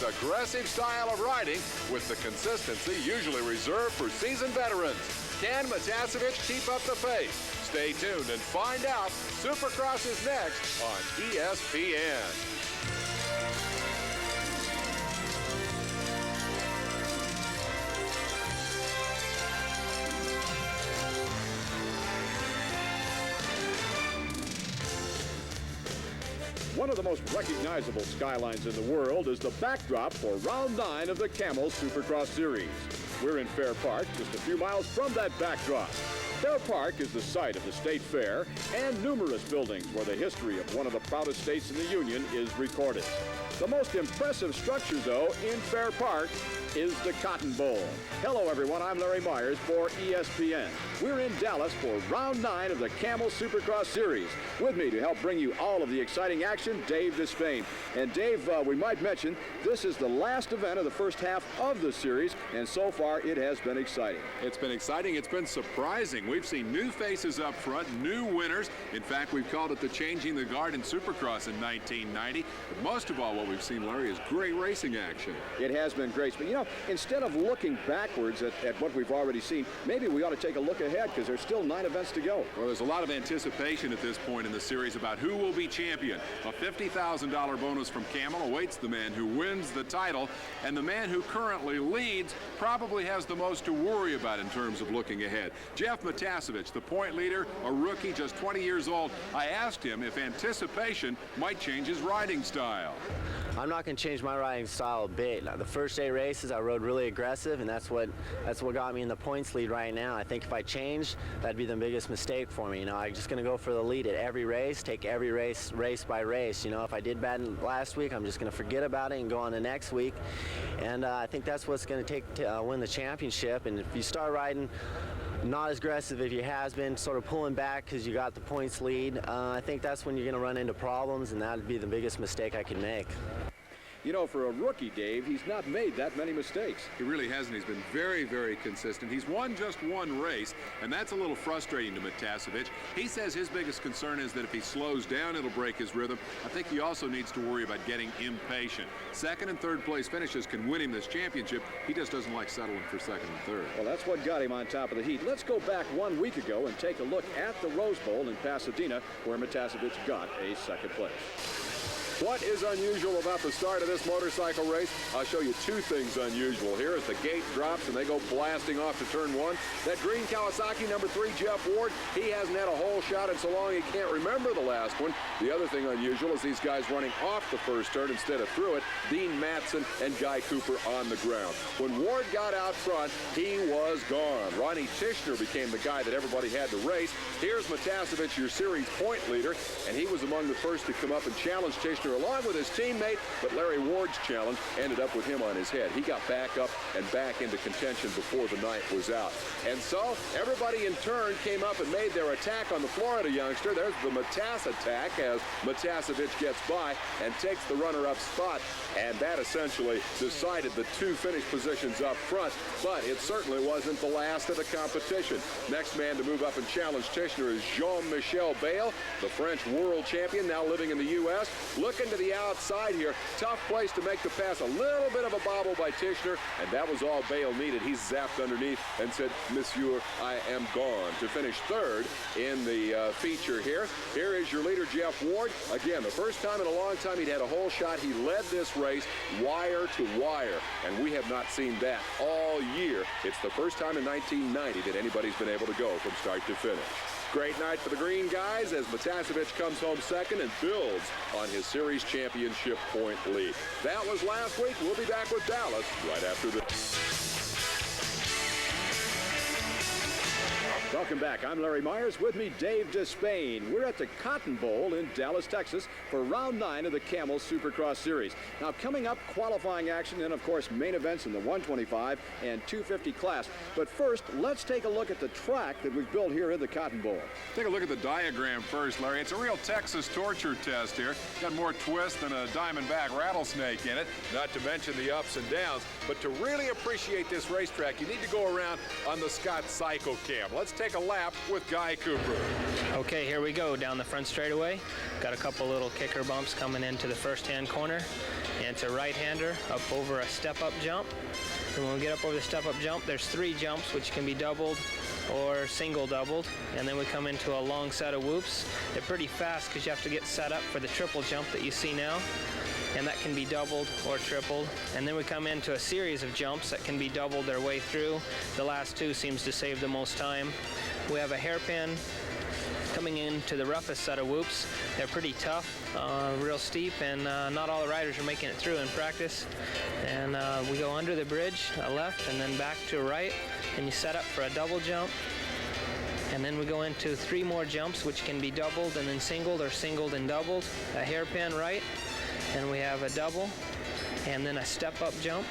Aggressive style of riding with the consistency usually reserved for seasoned veterans. Can Motacevich keep up the pace? Stay tuned and find out. Supercross is next on ESPN. One of the most recognizable skylines in the world is the backdrop for Round 9 of the Camel Supercross Series. We're in Fair Park, just a few miles from that backdrop. Fair Park is the site of the State Fair and numerous buildings where the history of one of the proudest states in the Union is recorded. The most impressive structure, though, in Fair Park is the Cotton Bowl. Hello, everyone. I'm Larry Myers for ESPN. We're in Dallas for Round 9 of the Camel Supercross Series. With me to help bring you all of the exciting action, Dave Despain. And Dave, we might mention, this is the last event of the first half of the series, and so far it has been exciting. It's been exciting. It's been surprising. We've seen new faces up front, new winners. In fact, we've called it the Changing the Guard in Supercross in 1990. But most of all, what we've seen, Larry, is great racing action. It has been great. But, you know, instead of looking backwards at what we've already seen, maybe we ought to take a look ahead because there's still 9 events to go. Well, there's a lot of anticipation at this point in the series about who will be champion. A $50,000 bonus from Camel awaits the man who wins the title, and the man who currently leads probably has the most to worry about in terms of looking ahead. Jeff Motacevich, the point leader, a rookie, just 20 years old. I asked him if anticipation might change his riding style. I'm not going to change my riding style a bit. The first 8 races I rode really aggressive, and that's what got me in the points lead right now. I think if I change, that'd be the biggest mistake for me. You know, I'm just going to go for the lead at every race, take every race by race. You know, if I did bad last week, I'm just going to forget about it and go on to next week. And I think that's what's going to take to win the championship. And if you start riding not as aggressive as you has been, sort of pulling back because you got the points lead, I think that's when you're going to run into problems, and that'd be the biggest mistake I could make. You know, for a rookie, Dave, he's not made that many mistakes. He really hasn't. He's been very, very consistent. He's won just one race, and that's a little frustrating to Motacevich. He says his biggest concern is that if he slows down, it'll break his rhythm. I think he also needs to worry about getting impatient. Second and third place finishes can win him this championship. He just doesn't like settling for second and third. Well, that's what got him on top of the heat. Let's go back 1 week ago and take a look at the Rose Bowl in Pasadena, where Motacevich got a second place. What is unusual about the start of this motorcycle race? I'll show you 2 things unusual here as the gate drops and they go blasting off to turn 1. That green Kawasaki, number 3, Jeff Ward, he hasn't had a hole shot in so long he can't remember the last one. The other thing unusual is these guys running off the first turn instead of through it. Dean Matson and Guy Cooper on the ground. When Ward got out front, he was gone. Ronnie Tishner became the guy that everybody had to race. Here's Motacevich, your series point leader, and he was among the first to come up and challenge Tishner along with his teammate, but Larry Ward's challenge ended up with him on his head. He got back up and back into contention before the night was out. And so everybody in turn came up and made their attack on the Florida youngster. There's the Matass attack as Motacevich gets by and takes the runner-up spot, and that essentially decided the 2 finish positions up front, but it certainly wasn't the last of the competition. Next man to move up and challenge Tishner is Jean-Michel Bayle, the French world champion, now living in the U.S. Looking to the outside here. Tough place to make the pass. A little bit of a bobble by Tishner, and that was all Bayle needed. He zapped underneath and said, "Monsieur, I am gone," to finish third in the feature here. Here is your leader, Jeff Ward. Again, the first time in a long time he'd had a hole shot. He led this race wire to wire, and we have not seen that all year. It's the first time in 1990 that anybody's been able to go from start to finish. Great night for the green guys as Motacevich comes home second and builds on his series championship point lead. That was last week. We'll be back with Dallas right after this. Welcome back. I'm Larry Myers. With me, Dave Despain. We're at the Cotton Bowl in Dallas, Texas for Round 9 of the Camel Supercross Series. Now, coming up, qualifying action and, of course, main events in the 125 and 250 class. But first, let's take a look at the track that we've built here in the Cotton Bowl. Take a look at the diagram first, Larry. It's a real Texas torture test here. Got more twist than a diamondback rattlesnake in it, not to mention the ups and downs. But to really appreciate this racetrack, you need to go around on the Scott Cycle Cam. Let's take a lap with Guy Cooper. Okay, here we go down the front straightaway. Got a couple little kicker bumps coming into the first-hand corner. and it's a right-hander up over a step-up jump. And when we get up over the step-up jump, there's 3 jumps which can be doubled or single doubled, and then we come into a long set of whoops. They're pretty fast because you have to get set up for the triple jump that you see now, and that can be doubled or tripled. And then we come into a series of jumps that can be doubled their way through. The last 2 seems to save the most time. We have a hairpin coming into the roughest set of whoops. They're pretty tough, real steep, and not all the riders are making it through in practice. And we go under the bridge, a left, and then back to a right, and you set up for a double jump. And then we go into 3 more jumps, which can be doubled and then singled, or singled and doubled. A hairpin right, and we have a double, and then a step-up jump.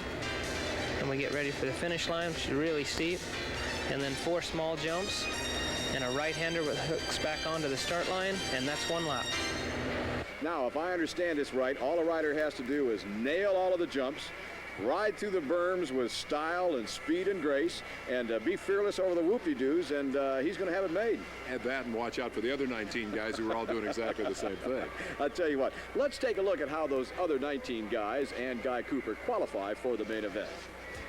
And we get ready for the finish line, which is really steep. And then 4 small jumps, and a right-hander with hooks back onto the start line, and that's 1 lap. Now, if I understand this right, all the rider has to do is nail all of the jumps, ride through the berms with style and speed and grace, and be fearless over the whoop-de-doos, and he's going to have it made. Add that and watch out for the other 19 guys who are all doing exactly the same thing. I'll tell you what, let's take a look at how those other 19 guys and Guy Cooper qualify for the main event.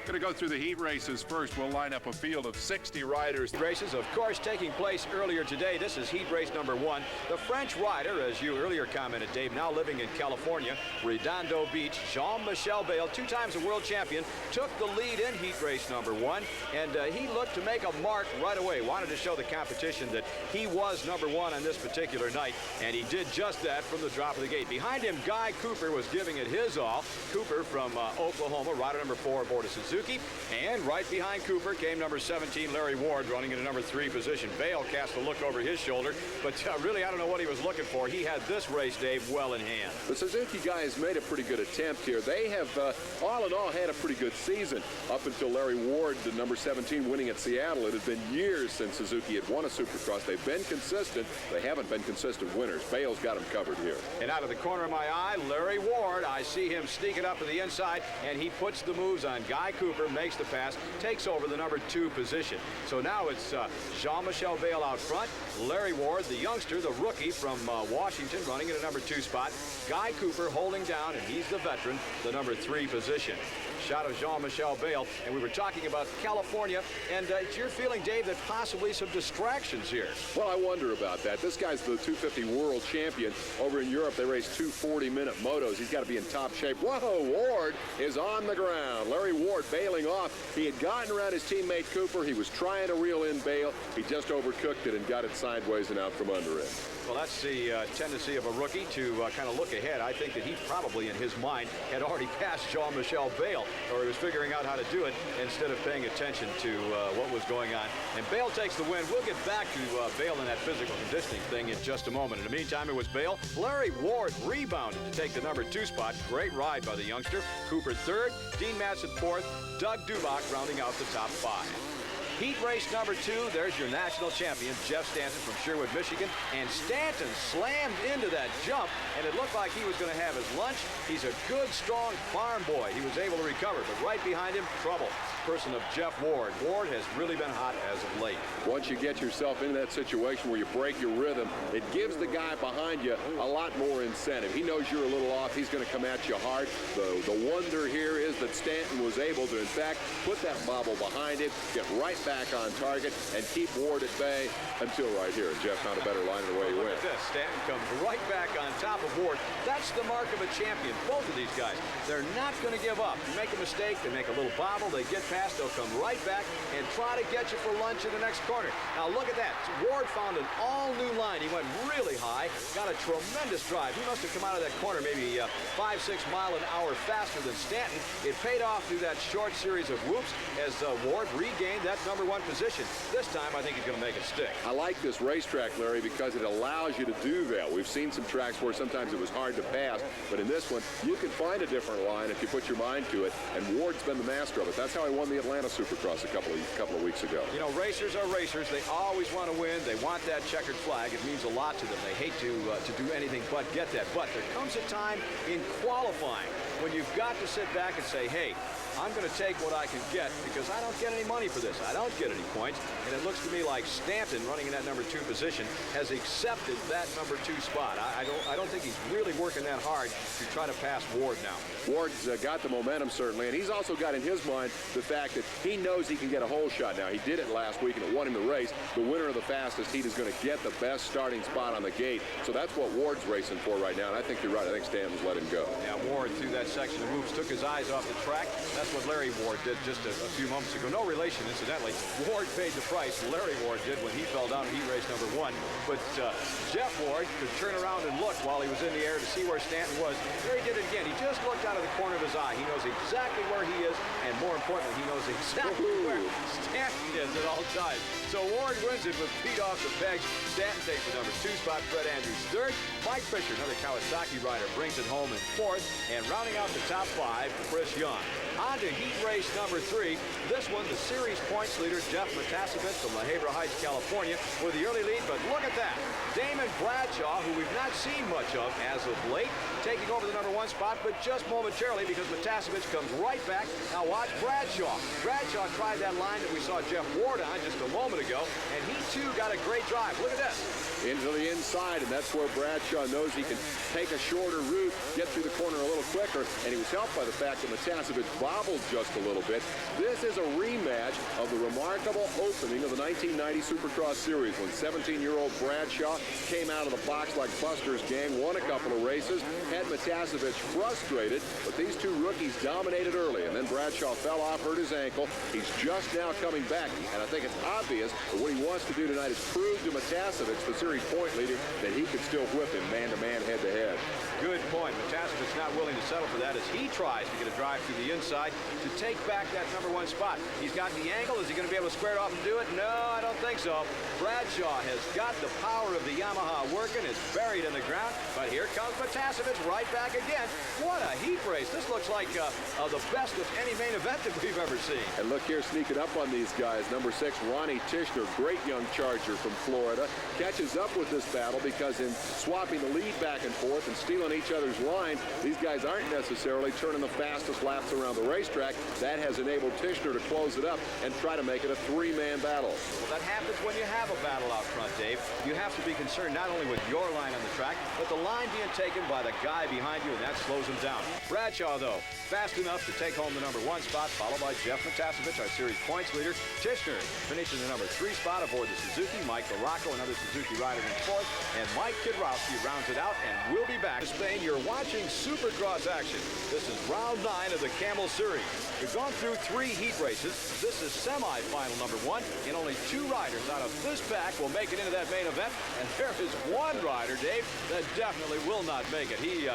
Going to go through the heat races first. We'll line up a field of 60 riders. Races, of course, taking place earlier today. This is heat race number 1. The French rider, as you earlier commented, Dave, now living in California, Redondo Beach, Jean-Michel Bayle, 2 times a world champion, took the lead in heat race number 1, and he looked to make a mark right away. Wanted to show the competition that he was number 1 on this particular night, and he did just that from the drop of the gate. Behind him, Guy Cooper was giving it his all. Cooper from Oklahoma, rider number 4 aboard a Suzuki. And right behind Cooper came number 17, Larry Ward, running in a number 3 position. Bayle cast a look over his shoulder, but really, I don't know what he was looking for. He had this race, Dave, well in hand. The Suzuki guys made a pretty good attempt here. They have, all in all, had a pretty good season up until Larry Ward, the number 17, winning at Seattle. It had been years since Suzuki had won a Supercross. They've been consistent. They haven't been consistent winners. Bayle's got them covered here. And out of the corner of my eye, Larry Ward, I see him sneaking up to the inside, and he puts the moves on Guy Cooper, makes the pass, takes over the number 2 position. So now it's Jean-Michel Bayle out front, Larry Ward, the youngster, the rookie from Washington, running in a number 2 spot, Guy Cooper holding down, and he's the veteran, the number 3 position. Shot of Jean-Michel Bayle, and we were talking about California, and it's your feeling, Dave, that possibly some distractions here. Well, I wonder about that. This guy's the 250 world champion. Over in Europe, they race 2 40-minute motos. He's got to be in top shape. Whoa, Ward is on the ground. Larry Ward bailing off. He had gotten around his teammate Cooper. He was trying to reel in Bayle. He just overcooked it and got it sideways and out from under him. Well, that's the tendency of a rookie to kind of look ahead. I think that he probably, in his mind, had already passed Jean-Michel Bayle, or he was figuring out how to do it instead of paying attention to what was going on. And Bayle takes the win. We'll get back to Bayle and that physical conditioning thing in just a moment. In the meantime, it was Bayle. Larry Ward rebounded to take the number 2 spot. Great ride by the youngster. Cooper 3rd, Dean Matson 4th, Doug Dubach rounding out the top 5. Heat race number 2, there's your national champion, Jeff Stanton from Sherwood, Michigan. And Stanton slammed into that jump, and it looked like he was going to have his lunch. He's a good, strong farm boy. He was able to recover, but right behind him, trouble. Person of Jeff Ward. Ward has really been hot as of late. Once you get yourself into that situation where you break your rhythm, it gives the guy behind you a lot more incentive. He knows you're a little off. He's going to come at you hard. The wonder here is that Stanton was able to, in fact, put that bobble behind him, get right back on target, and keep Ward at bay until right here. Jeff found a better line and away he went. Look at this. Stanton comes right back on top of Ward. That's the mark of a champion. Both of these guys, they're not going to give up. You make a mistake, they make a little bobble, they get past, they'll come right back and try to get you for lunch in the next corner. Now look at that. Ward found an all-new line. He went really high, got a tremendous drive. He must have come out of that corner maybe 5-6 miles an hour faster than Stanton. It paid off through that short series of whoops as Ward regained that number 1 position. This time, I think he's going to make it stick. I like this racetrack, Larry, because it allows you to do that. We've seen some tracks where sometimes it was hard to pass, but in this one, you can find a different line if you put your mind to it, and Ward's been the master of it. That's how he won the Atlanta Supercross a couple of weeks ago. You know, racers are racers. They always want to win. They want that checkered flag. It means a lot to them. They hate to do anything but get that. But there comes a time in qualifying when you've got to sit back and say, hey, I'm going to take what I can get because I don't get any money for this. I don't get any points. And it looks to me like Stanton, running in that number 2 position, has accepted that number 2 spot. I don't think he's really working that hard to try to pass Ward now. Ward's got the momentum, certainly, and he's also got in his mind the fact that he knows he can get a hole shot now. He did it last week, and it won him the race. The winner of the fastest heat is going to get the best starting spot on the gate. So that's what Ward's racing for right now, and I think you're right. I think Stanton's let him go. Yeah, Ward, through that section of moves, took his eyes off the track. That's what Larry Ward did just a few moments ago. No relation, incidentally. Ward paid the price. Larry Ward did when he fell down in heat race number 1. But Jeff Ward could turn around and look while he was in the air to see where Stanton was. There he did it again. He just looked out of the corner of his eye. He knows exactly where he is, and more importantly, he knows exactly where Stanton is at all times. So Ward wins it with feet off the pegs. Stanton takes the number 2 spot. Fred Andrews 3rd. Mike Fisher, another Kawasaki rider, brings it home in 4th. And rounding out the top 5, Chris Young. On to heat race number 3. This one, the series points leader, Jeff Matasovic from La Habra Heights, California, with the early lead. But look at that. Damon Bradshaw, who we've not seen much of as of late, taking over the number 1 spot, but just momentarily because Matasovic comes right back. Now watch Bradshaw. Bradshaw tried that line that we saw Jeff Ward on just a moment ago, and he too got a great drive. Look at this. Into the inside, and that's where Bradshaw knows he can take a shorter route, get through the corner a little quicker, and he was helped by the fact that Matasovic bobbled just a little bit. This is a rematch of the remarkable opening of the 1990 Supercross Series when 17-year-old Bradshaw came out of the box like Buster's gang, won a couple of races, had Matasovic frustrated, but these two rookies dominated early, and then Bradshaw fell off, hurt his ankle. He's just now coming back, and I think it's obvious that what he wants to do tonight is prove to Matasovic, the series point leader, that he could still whip him man-to-man, head-to-head. Good point. Matasovic's not willing to settle for that as he tries to get a drive through the inside to take back that number 1 spot. He's got the angle. Is he going to be able to square it off and do it? No, I don't think so. Bradshaw has got the power of the Yamaha working. It's buried in the ground. But here comes Matasovic right back again. What a heat race. This looks like the best of any main event that we've ever seen. And look here, sneaking up on these guys. Number 6, Ronnie Tishner, great young charger from Florida, catches up with this battle because in swapping the lead back and forth and stealing each other's line, these guys aren't necessarily turning the fastest laps around the racetrack. That has enabled Tishner to close it up and try to make it a 3-man battle. Well, that happens when you have a battle out front, Dave. You have to be concerned not only with your line on the track, but the line being taken by the guy behind you, and that slows him down. Bradshaw, though, fast enough to take home the number 1 spot, followed by Jeff Matasovic, our series points leader. Tishner finishes the number 3 spot aboard the Suzuki. Mike LaRocco, another Suzuki rider, in 4th. And Mike Kidrowski rounds it out, and we'll be back to Spain. You're watching Supercross action. This is round 9 of the Camel Series. We've gone through 3 heat races. This is semi-final number 1, and only 2 riders out of this pack will make it into that main event. And there is 1 rider, Dave, that definitely will not make it. He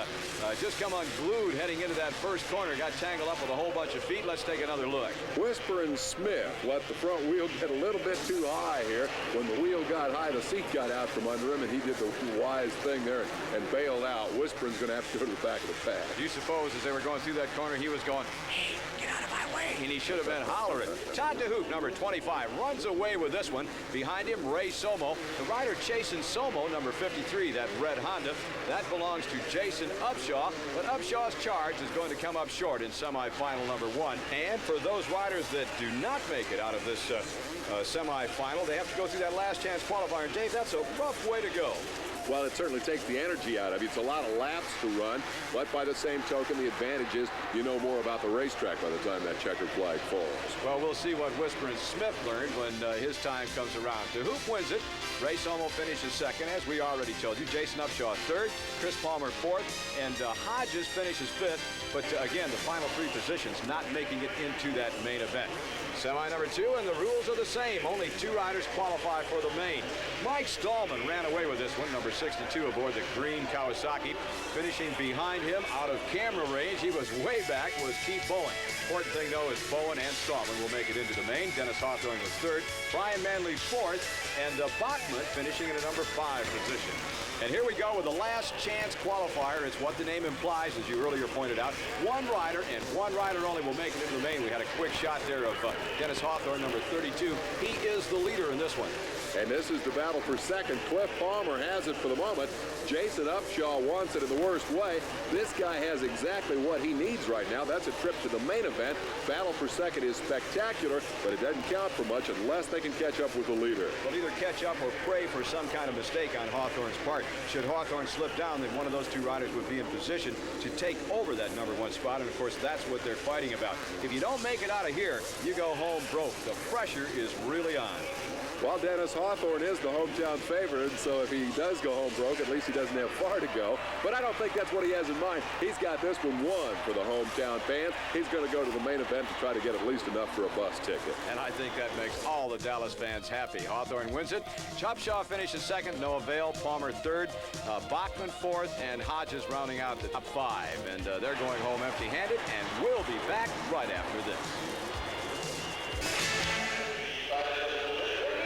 just come unglued heading into that first corner, got tangled up with a whole bunch of feet. Let's take another look. Whisperin' Smith let the front wheel get a little bit too high here. When the wheel got high, the seat got out from under him, and he did the wise thing there and bailed out. Whisperin's going to have to go to the back of the pack. Do you suppose as they were going through that corner, he was going, hey, get out of my way, and he should have been hollering. Todd DeHoop, number 25, runs away with this one. Behind him, Ray Somo. The rider chasing Somo, number 53, that red Honda, that belongs to Jason Upshaw, but Upshaw's charge is going to come up short in semifinal number 1. And for those riders that do not make it out of this semifinal, they have to go through that last chance qualifier. And Dave, that's a rough way to go. Well, it certainly takes the energy out of you. It's a lot of laps to run, but by the same token, the advantage is you know more about the racetrack by the time that checkered flag falls. Well, we'll see what Whisperin' Smith learned when his time comes around. DeHoop wins it. Ray Somo finishes 2nd, as we already told you. Jason Upshaw 3rd, Chris Palmer 4th, and Hodges finishes 5th. But again, the final 3 positions not making it into that main event. Semi number 2, and the rules are the same. Only 2 riders qualify for the main. Mike Stallman ran away with this one, number 62 aboard the green Kawasaki. Finishing behind him out of camera range, he was way back, was Keith Bowen. Important thing, though, is Bowen and Stallman will make it into the main. Dennis Hawthorne was 3rd, Brian Manley 4th, and Bachman finishing in a number 5 position. And here we go with the last chance qualifier. It's what the name implies, as you earlier pointed out. 1 rider and 1 rider only will make it into the main. We had a quick shot there of Dennis Hawthorne, number 32. He is the leader in this one. And this is the battle for second. Cliff Palmer has it for the moment. Jason Upshaw wants it in the worst way. This guy has exactly what he needs right now. That's a trip to the main event. Battle for second is spectacular, but it doesn't count for much unless they can catch up with the leader. Well, either catch up or pray for some kind of mistake on Hawthorne's part. Should Hawthorne slip down, then one of those two riders would be in position to take over that #1 spot, and of course that's what they're fighting about. If you don't make it out of here, you go home broke. The pressure is really on. Well, Dennis, Hawthorne is the hometown favorite, so if he does go home broke, at least he doesn't have far to go. But I don't think that's what he has in mind. He's got this one won for the hometown fans. He's going to go to the main event to try to get at least enough for a bus ticket. And I think that makes all the Dallas fans happy. Hawthorne wins it. Upshaw finishes second, no avail. Palmer third, Bachman fourth, and Hodges rounding out the top 5. And they're going home empty-handed, and we'll be back right after this.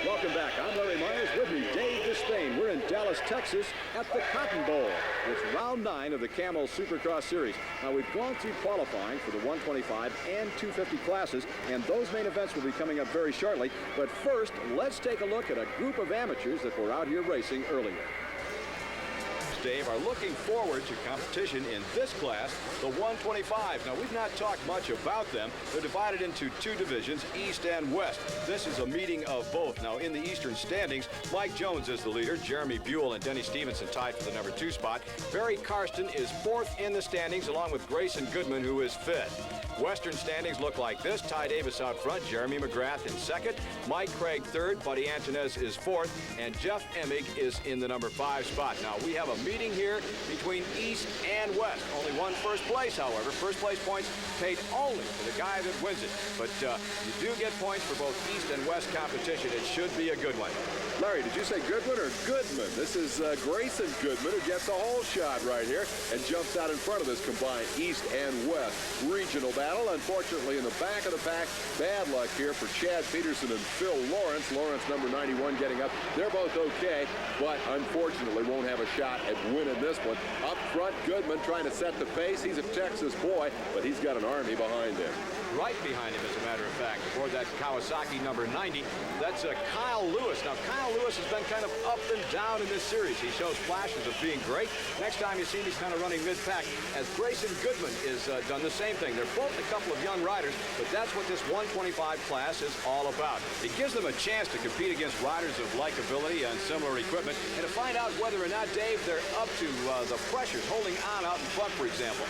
Welcome back. I'm Larry Myers. With me, Dave Despain. We're in Dallas, Texas at the Cotton Bowl. It's round 9 of the Camel Supercross Series. Now, we've gone through qualifying for the 125 and 250 classes, and those main events will be coming up very shortly. But first, let's take a look at a group of amateurs that were out here racing earlier. Dave, are looking forward to competition in this class, the 125. Now, we've not talked much about them. They're divided into 2 divisions, East and West. This is a meeting of both. Now, in the Eastern standings, Mike Jones is the leader. Jeremy Buell and Denny Stevenson tied for the #2 spot. Barry Karsten is 4th in the standings, along with Grayson Goodman, who is 5th. Western standings look like this. Ty Davis out front, Jeremy McGrath in 2nd, Mike Craig 3rd, Buddy Antonez is 4th, and Jeff Emig is in the #5 spot. Now, we have a meeting here between East and West. Only one first place, however. First place points paid only to the guy that wins it. But you do get points for both East and West competition. It should be a good one. Larry, did you say Goodman or Goodman? This is Grayson Goodman, who gets a whole shot right here and jumps out in front of this combined East and West regional battle. Unfortunately, in the back of the pack, bad luck here for Chad Peterson and Phil Lawrence. Lawrence, #91, getting up. They're both okay, but unfortunately won't have a shot at winning this one. Up front, Goodman trying to set the pace. He's a Texas boy, but he's got an army behind him. Right behind him, as a matter of fact, aboard that Kawasaki #90. That's Kyle Lewis. Now, Kyle Lewis has been kind of up and down in this series. He shows flashes of being great. Next time you see him, he's kind of running mid-pack, as Grayson Goodman is done the same thing. They're both a couple of young riders, but that's what this 125 class is all about. It gives them a chance to compete against riders of likability and similar equipment, and to find out whether or not, Dave, they're up to the pressures holding on out in front, for example.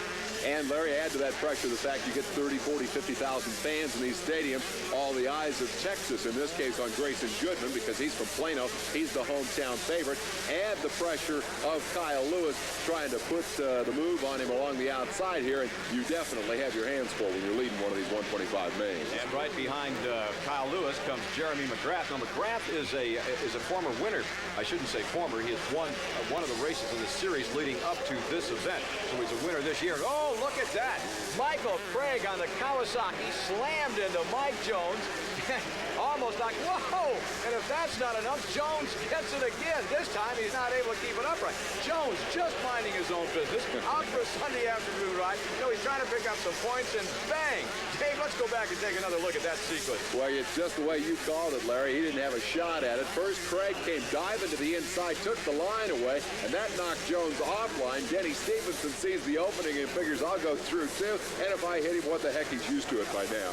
And, Larry, add to that pressure the fact you get 30, 40, 50,000 fans in these stadiums. All the eyes of Texas, in this case, on Grayson Goodman, because he's from Plano. He's the hometown favorite. Add the pressure of Kyle Lewis trying to put the move on him along the outside here, and you definitely have your hands full when you're leading one of these 125 mains. And right behind Kyle Lewis comes Jeremy McGrath. Now, McGrath is a former winner. I shouldn't say former. He has won one of the races in the series leading up to this event. So he's a winner this year. Oh, look at that. Michael Craig on the Kawasaki slammed into Mike Jones. Almost like, whoa! And if that's not enough, Jones gets it again. This time, he's not able to keep it upright. Jones just minding his own business. Out for a Sunday afternoon ride. You know, he's trying to pick up some points, and bang! Dave, let's go back and take another look at that sequence. Well, it's just the way you called it, Larry. He didn't have a shot at it. First, Craig came diving to the inside, took the line away, and that knocked Jones offline. Denny Stevenson sees the opening and figures, I'll go through too. And if I hit him, what the heck, he's used to it by now.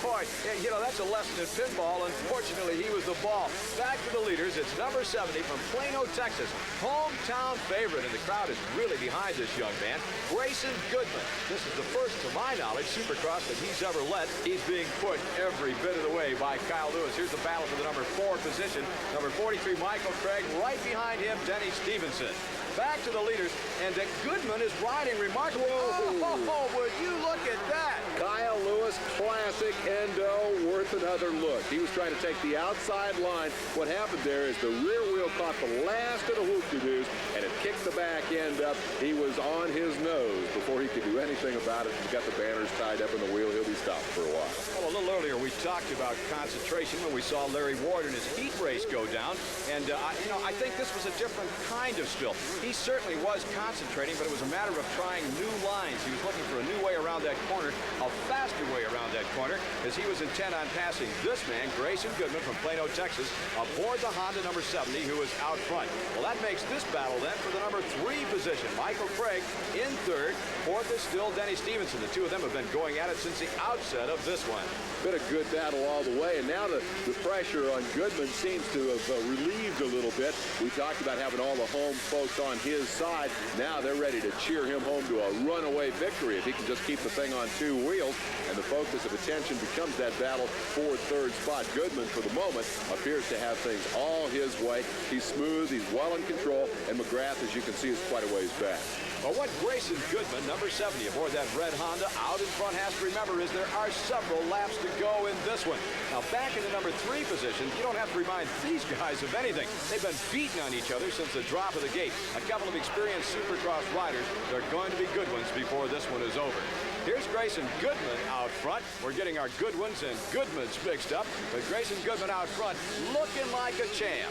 Boy, you know, that's a lesson in pinball. Unfortunately, he was the ball. Back to the leaders. It's number 70 from Plano, Texas. Hometown favorite, and the crowd is really behind this young man. Grayson Goodman. This is the first, to my knowledge, Supercross that he's ever led. He's being put every bit of the way by Kyle Lewis. Here's the battle for the #4 position. Number 43, Michael Craig. Right behind him, Denny Stevenson. Back to the leaders, and Goodman is riding remarkably. Oh, would you look at that? Kyle Lewis, classic endo, worth another look. He was trying to take the outside line. What happened there is the rear wheel caught the last of the whoop-de-doos, and it kicked the back end up. He was on his nose before he could do anything about it. He's got the banners tied up in the wheel. He'll be stopped for a while. Well, a little earlier, we talked about concentration when we saw Larry Ward in his heat race go down, and I think this was a different kind of spill. He certainly was concentrating, but it was a matter of trying new lines. He was looking for a new way around that corner, a faster way around that corner, as he was intent on passing this man, Grayson Goodman from Plano, Texas, aboard the Honda number 70, who is out front. Well, that makes this battle then for the number 3 position. Michael Craig in third. Fourth is still Denny Stevenson. The two of them have been going at it since the outset of this one. Been a good battle all the way, and now the pressure on Goodman seems to have relieved a little bit. We talked about having all the home folks on his side. Now they're ready to cheer him home to a runaway victory if he can just keep the thing on 2 wheels. And the focus of attention becomes that battle for third spot. Goodman, for the moment, appears to have things all his way. He's smooth, he's well in control, and McGrath, as you can see, is quite a ways back. Well, what Grayson Goodman, number 70, aboard that red Honda, out in front has to remember is there are several laps to go in this one. Now, back in the number 3 position, you don't have to remind these guys of anything. They've been beating on each other since the drop of the gate. A couple of experienced Supercross riders. They're going to be good ones before this one is over. Here's Grayson Goodman out front. We're getting our good ones and Goodmans mixed up, but Grayson Goodman out front looking like a champ.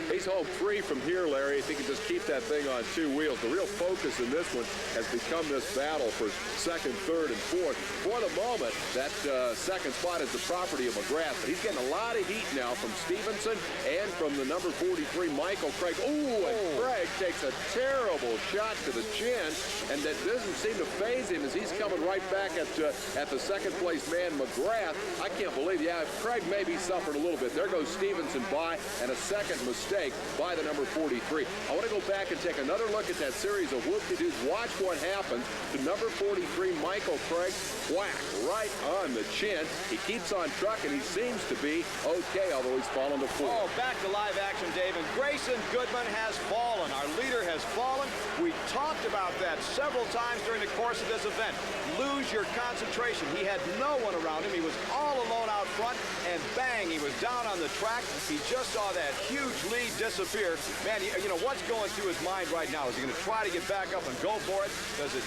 He's home free from here, Larry, if he can just keep that thing on 2 wheels. The real focus in this one has become this battle for second, third, and fourth. For the moment, that second spot is the property of McGrath, but he's getting a lot of heat now from Stevenson and from the number 43, Michael Craig. Ooh, and Craig takes a terrible shot to the chin, and that doesn't seem to faze him as he's coming right back at the second-place man, McGrath. I can't believe, Craig may be suffering a little bit. There goes Stevenson by, and a second mistake by the number 43. I want to go back and take another look at that series of whoop-de-doos. Watch what happens to number 43, Michael Craig. Whack right on the chin. He keeps on trucking. He seems to be okay, although he's fallen to 4. Oh, back to live action, Dave. And Grayson Goodman has fallen. Our leader has fallen. We talked about that several times during the course of this event. Lose your concentration. He had no one around him. He was all alone out front, and bang, he was down on the track. He just saw that huge lead disappear. Man, you know what's going through his mind right now? Is he going to try to get back up and go for it? Does it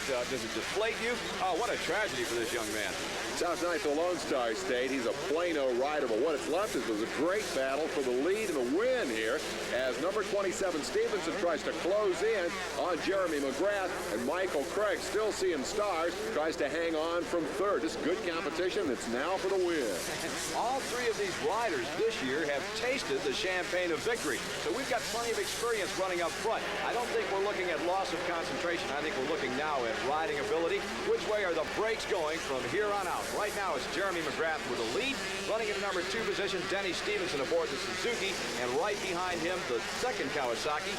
deflate you? Oh, what a tragedy for this young man. Tough night for the Lone Star State. He's a Plano rider, but what it's left is a great battle for the lead and the win here as number 27 Stevenson tries to close in on Jeremy McGrath, and Michael Craig, still seeing stars, tries to hang on from third. This is good competition. It's now for the win. All 3 of these riders this year have tasted the champagne of victory, so we've got plenty of experience running up front. I don't think we're looking at loss of concentration. I think we're looking now at riding ability. Which way are the brakes going from here on out? Right now it's Jeremy McGrath with the lead. Running into number 2 position, Denny Stevenson aboard the Suzuki, and right behind him, the second Kawasaki.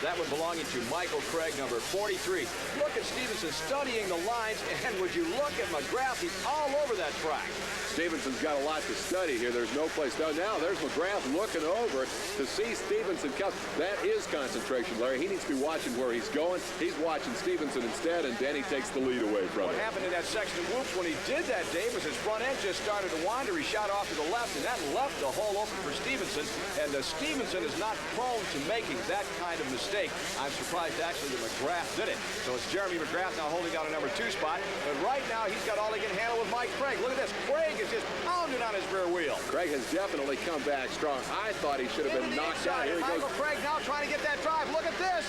That one belonging to Michael Craig, number 43. Look at Stevenson studying the lines, and would you look at McGrath? He's all over that track. Stevenson's got a lot to study here. There's no place. Now there's McGrath looking over to see Stevenson come. That is concentration, Larry. He needs to be watching where he's going. He's watching Stevenson instead, and Denny takes the lead away from him. What happened in that section of whoops when he did that, Dave, was his front end just started to wander. He shot off to the left, and that left the hole open for Stevenson. And Stevenson is not prone to making that kind of mistake. I'm surprised, actually, that McGrath did it. So it's Jeremy McGrath now holding down a number 2 spot. But right now, he's got all he can handle with Mike Craig. Look at this. Craig is just pounding on his rear wheel. Craig has definitely come back strong. I thought he should have been knocked out. Here he goes. Michael Craig now trying to get that drive. Look at this.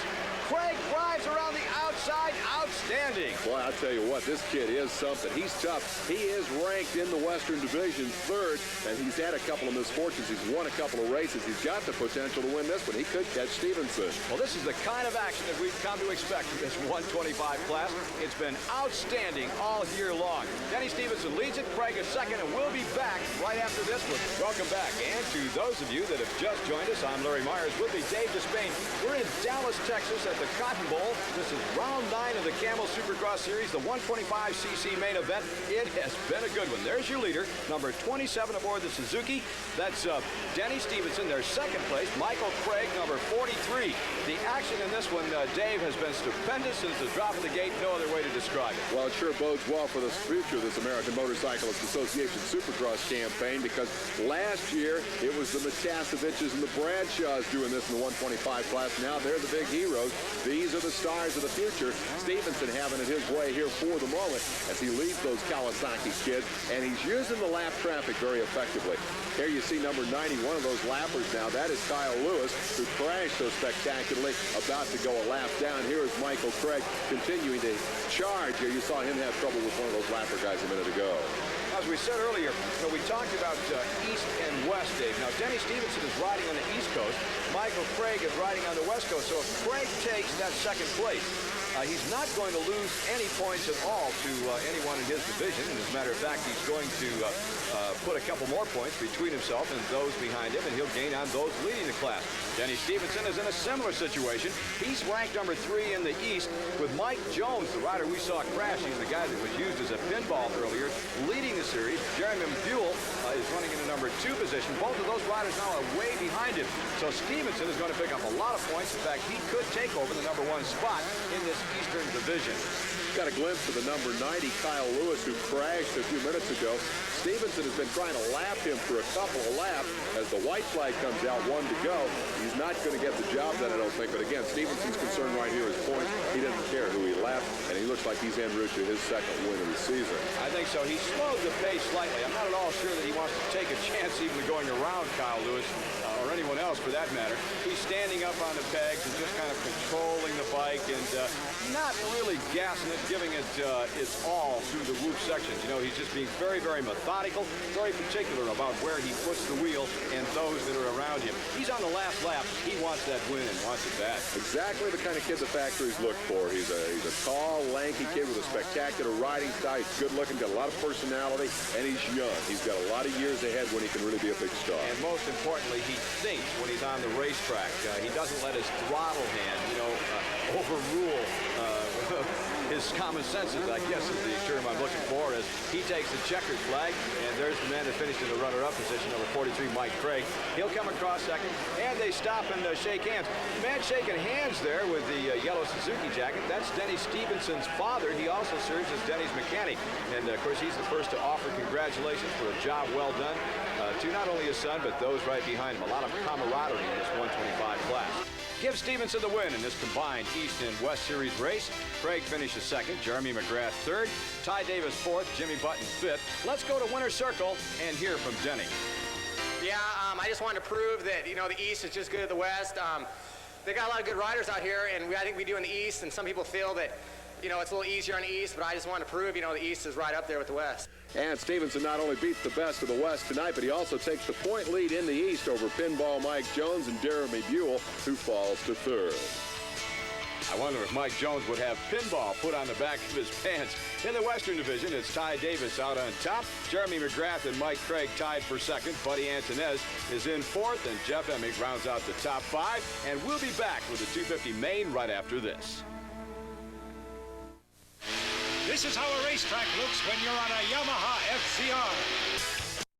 Craig drives around the outside. Outstanding. Well, I'll tell you what, this kid is something. He's tough. He is ranked in the Western Division 3rd, and he's had a couple of misfortunes. He's won a couple of races. He's got the potential to win this one. He could catch Stevenson. Well, this is the kind of action that we've come to expect from this 125 class. It's been outstanding all year long. Denny Stevenson leads it. Craig is second, and we'll be back right after this one. Welcome back. And to those of you that have just joined us, I'm Larry Myers. With me, Dave Despain. We're in Dallas, Texas at the Cotton Bowl. This is round 9 of the Camel Supercross Series, the 125cc main event. It has been a good one. There's your leader, number 27 aboard the Suzuki. That's Denny Stevenson. Their second place, Michael Craig, number 43. The action in this one, Dave, has been stupendous since the drop of the gate. No other way to describe it. Well, it sure bodes well for the future of this American Motorcyclist Association Supercross campaign, because last year it was the Mataseviches and the Bradshaws doing this in the 125 class. Now they're the big heroes. These are the stars of the future. Stevenson having it his way here for the moment as he leads those Kawasaki kids, and he's using the lap traffic very effectively. Here you see number 90, one of those lappers now. That is Kyle Lewis, who crashed so spectacularly, about to go a lap down. Here is Michael Craig continuing to charge. Here you saw him have trouble with one of those lapper guys a minute ago. As we said earlier, we talked about East and West, Dave. Now, Denny Stevenson is riding on the East Coast. Michael Craig is riding on the West Coast. So if Craig takes that second place, he's not going to lose any points at all to anyone in his division. And as a matter of fact, he's going to put a couple more points between himself and those behind him, and he'll gain on those leading the class. Denny Stevenson is in a similar situation. He's ranked number 3 in the East with Mike Jones, the rider we saw crash. He's the guy that was used as a pinball earlier, leading the series. Jeremy Buell is running in the number 2 position. Both of those riders now are way behind him. So Stevenson is going to pick up a lot of points. In fact, he could take over the number 1 spot in this Eastern Division. Got a glimpse of the number 90, Kyle Lewis, who crashed a few minutes ago. Stevenson has been trying to lap him for a couple of laps. As the white flag comes out, 1 to go, he's not going to get the job done, I don't think. But again, Stevenson's concern right here is points. He doesn't care who he laps, and he looks like he's en route to his second win of the season. I think so. He slowed the pace slightly. I'm not at all sure that he wants to take a chance even going around Kyle Lewis or anyone else for that matter. He's standing up on the pegs and just kind of controlling the bike and not really gassing it, giving it its all through the whoop sections. He's just being very, very methodical, very particular about where he puts the wheel and those that are around him. He's on the last lap. He wants that win and wants it bad. Exactly the kind of kid the factories look for. He's a tall, lanky kid with a spectacular riding style. He's good looking, got a lot of personality, and he's young. He's got a lot of years ahead when he can really be a big star. And most importantly, he thinks when he's on the racetrack. He doesn't let his throttle hand, overrule his common senses, I guess is the term I'm looking for, as he takes the checkered flag, and there's the man that finished in the runner-up position, number 43, Mike Craig. He'll come across second, and they stop and shake hands. The man shaking hands there with the yellow Suzuki jacket, that's Denny Stevenson's father. He also serves as Denny's mechanic, and of course, he's the first to offer congratulations for a job well done to not only his son, but those right behind him. A lot of camaraderie in this 125 class. Give Stevenson the win in this combined East and West Series race. Craig finishes second, Jeremy McGrath third, Ty Davis fourth, Jimmy Button fifth. Let's go to winner's circle and hear from Denny. Yeah, I just wanted to prove that, the East is just good at the West. They got a lot of good riders out here, and I think we do in the East, and some people feel that, it's a little easier on the East, but I just wanted to prove, the East is right up there with the West. And Stevenson not only beats the best of the West tonight, but he also takes the point lead in the East over pinball Mike Jones and Jeremy Buell, who falls to third. I wonder if Mike Jones would have pinball put on the back of his pants. In the Western Division, it's Ty Davis out on top. Jeremy McGrath and Mike Craig tied for second. Buddy Antonez is in fourth, and Jeff Emig rounds out the top 5. And we'll be back with the 250 main right after this. This is how a racetrack looks when you're on a Yamaha FCR.